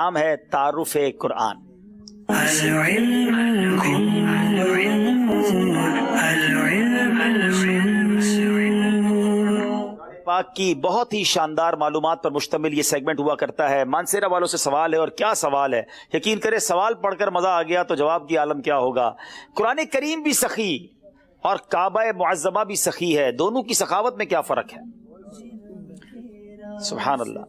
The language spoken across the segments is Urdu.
نام ہے تعارف قرآن۔ پاک کی بہت ہی شاندار معلومات پر مشتمل یہ سیگمنٹ ہوا کرتا ہے۔ مانسیرا والوں سے سوال ہے، اور کیا سوال ہے، یقین کرے سوال پڑھ کر مزہ آ گیا تو جواب کی عالم کیا ہوگا۔ قرآن کریم بھی سخی اور کعبہ معظمہ بھی سخی ہے، دونوں کی سخاوت میں کیا فرق ہے؟ سبحان اللہ۔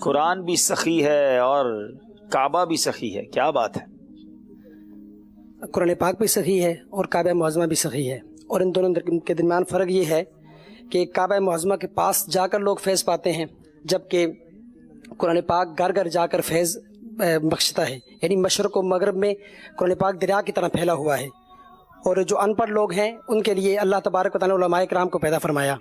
قرآن بھی سخی ہے اور کعبہ بھی سخی ہے، کیا بات ہے۔ قرآن پاک بھی سخی ہے اور کعبہ معظمہ بھی سخی ہے، اور ان دونوں کے درمیان فرق یہ ہے کہ کعبہ معظمہ کے پاس جا کر لوگ فیض پاتے ہیں، جبکہ قرآن پاک گھر گھر جا کر فیض بخشتا ہے، یعنی مشرق و مغرب میں قرآن پاک دریا کی طرح پھیلا ہوا ہے۔ اور جو ان پڑھ لوگ ہیں ان کے لیے اللہ تبارک و تعالیٰ نے علماء کرام کو پیدا فرمایا،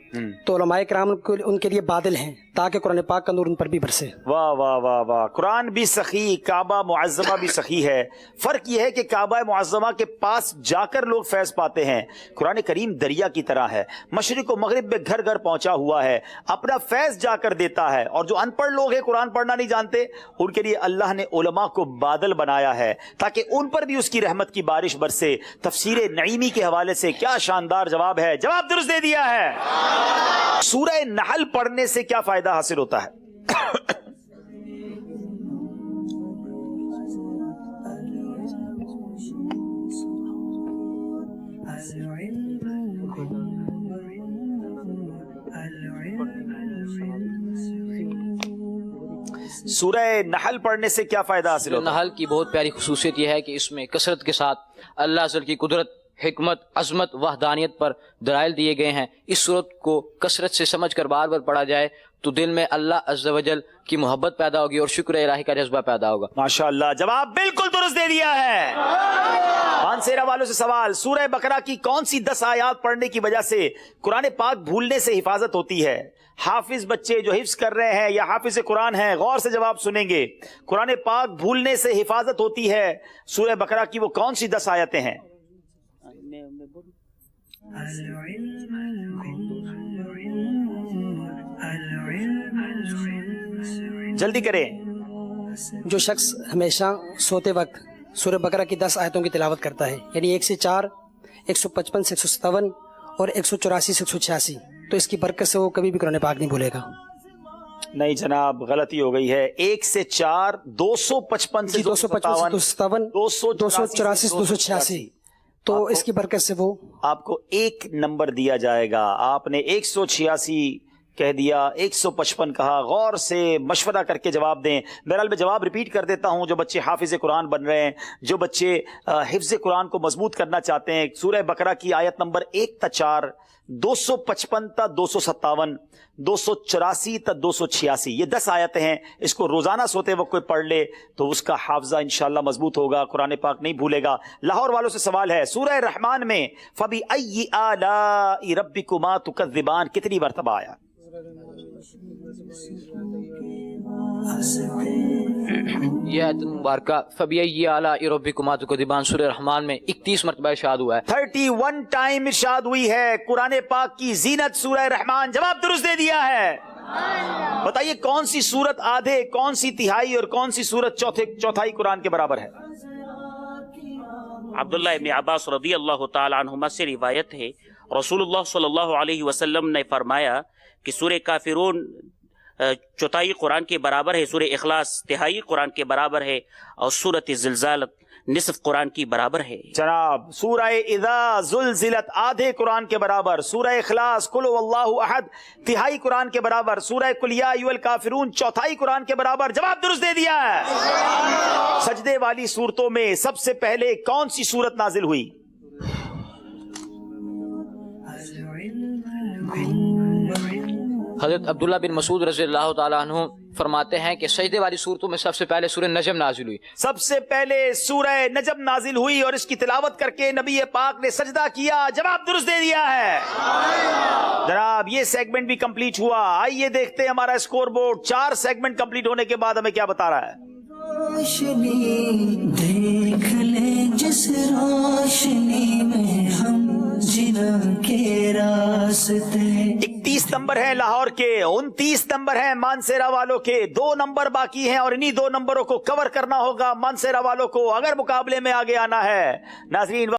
تو علماء کرام ان کے لیے بادل ہیں تاکہ قرآن پاک کا نور ان پر بھی برسے۔ واہ واہ واہ واہ، قرآن بھی سخی، کعبہ معظمہ بھی سخی ہے۔ فرق یہ ہے کہ کعبہ معظمہ کے پاس جا کر لوگ فیض پاتے ہیں، قرآن کریم دریا کی طرح ہے، مشرق و مغرب میں گھر گھر پہنچا ہوا ہے، اپنا فیض جا کر دیتا ہے۔ اور جو ان پڑھ لوگ ہیں، قرآن پڑھنا نہیں جانتے، ان کے لیے اللہ نے علماء کو بادل بنایا ہے تاکہ ان پر بھی اس کی رحمت کی بارش برسے۔ تفسیر نعیمی کے حوالے سے کیا شاندار جواب ہے، جواب درست دے دیا ہے۔ سورہ نحل پڑھنے سے کیا فائدہ حاصل ہوتا ہے؟ سورہ نحل پڑھنے سے کیا فائدہ حاصل ہوتا ہے؟ نحل کی بہت پیاری خصوصیت یہ ہے کہ اس میں کثرت کے ساتھ اللہ عز و جل کی قدرت، حکمت، عظمت، وحدانیت پر دلائل دیے گئے ہیں۔ اس صورت کو کثرت سے سمجھ کر بار بار پڑھا جائے تو دل میں اللہ عز و جل کی محبت پیدا ہوگی اور شکر الہی کا جذبہ پیدا ہوگا۔ ماشاءاللہ، جواب بالکل درست دے دیا ہے۔ مانسیرا والوں سے سوال، سورہ بقرہ کی کون سی 10 آیات پڑھنے کی وجہ سے قرآن پاک بھولنے سے حفاظت ہوتی ہے؟ حافظ بچے جو حفظ کر رہے ہیں یا حافظ قرآن ہیں، غور سے جواب سنیں گے۔ قرآن پاک بھولنے سے حفاظت ہوتی ہے، سورہ بقرہ کی وہ کون سی 10 آیتیں ہیں؟ جلدی کریں۔ جو شخص ہمیشہ سوتے وقت سورہ بقرہ کی 10 آیتوں کی تلاوت کرتا ہے، یعنی 1 سے 4، 155 سے 157 اور 184 سے 186، تو اس کی برکت سے وہ کبھی بھی قرآن پاک نہیں بھولے گا۔ نہیں جناب، غلطی ہو گئی ہے۔ 1 سے 4، 255 سے 257، 284 سے 286، تو اس کی برکت سے وہ آپ کو 1 نمبر دیا جائے گا۔ آپ نے 186 کہہ دیا، 155 کہا۔ غور سے مشورہ کر کے جواب دیں۔ بہرحال میں جواب ریپیٹ کر دیتا ہوں۔ جو بچے حافظ قرآن بن رہے ہیں، جو بچے حفظ قرآن کو مضبوط کرنا چاہتے ہیں، سورہ بقرہ کی آیت نمبر 1 تا 4، 255 تا 257، 284 تا 286، یہ 10 آیتیں ہیں۔ اس کو روزانہ سوتے وقت کوئی پڑھ لے تو اس کا حافظہ انشاءاللہ مضبوط ہوگا، قرآن پاک نہیں بھولے گا۔ لاہور والوں سے سوال ہے، سورہ رحمان میں فَبِأَيِّ آلَاءِ رَبِّكُمَا تُكَذِّبَانِ کتنی مرتبہ آیا؟ یہ آیت مبارکہ فَبِأَيِّ آلَاءِ رَبِّكُمَا تُكَذِّبَانِ سورہ رحمان میں 31 مرتبہ ارشاد ہوا ہے، 31 ٹائم ارشاد ہوئی ہے۔ قرآن پاک کی زینت سورہ رحمان، جواب درست دے دیا ہے۔ بتائیے کون سی سورت آدھے، کون سی تہائی اور کون سی سورت چوتھائی قرآن کے برابر ہے؟ عبداللہ ابن عباس رضی اللہ تعالی عنہما سے روایت ہے، رسول اللہ صلی اللہ علیہ وسلم نے فرمایا کہ سورہ کافرون چوتھائی قرآن کے برابر ہے، سورہ اخلاص تہائی قرآن کے برابر ہے، اور سورۃ زلزال نصف قرآن کی برابر ہے۔ جناب، سورہ اذا زلزلت آدھے قرآن کے برابر، سورہ اخلاص قل هو اللہ احد تہائی قرآن کے برابر، سورہ قل یا ایھا الکافرون چوتھائی قرآن کے برابر، جواب درست دے دیا ہے۔ سجدے والی صورتوں میں سب سے پہلے کون سی صورت نازل ہوئی؟ حضرت عبداللہ بن مسعود رضی اللہ تعالیٰ عنہ فرماتے ہیں کہ سجدے والی صورتوں میں سب سے پہلے سورہ نجم نازل ہوئی، سب سے پہلے سورہ نجم نازل ہوئی اور اس کی تلاوت کر کے نبی پاک نے سجدہ کیا، جواب درست دے دیا ہے۔ جناب، یہ سیگمنٹ بھی کمپلیٹ ہوا۔ آئیے دیکھتے ہیں ہمارا اسکور بورڈ۔ 4 سیگمنٹ کمپلیٹ ہونے کے بعد ہمیں کیا بتا رہا ہے؟ روشنی دیکھ لے جس روشنی میں ہم جینا کے راستے. 31 نمبر ہیں لاہور کے، 29 نمبر ہیں مانسیرا والوں کے، 2 نمبر باقی ہیں اور انہی 2 نمبروں کو کور کرنا ہوگا مانسیرا والوں کو اگر مقابلے میں آگے آنا ہے. ناظرین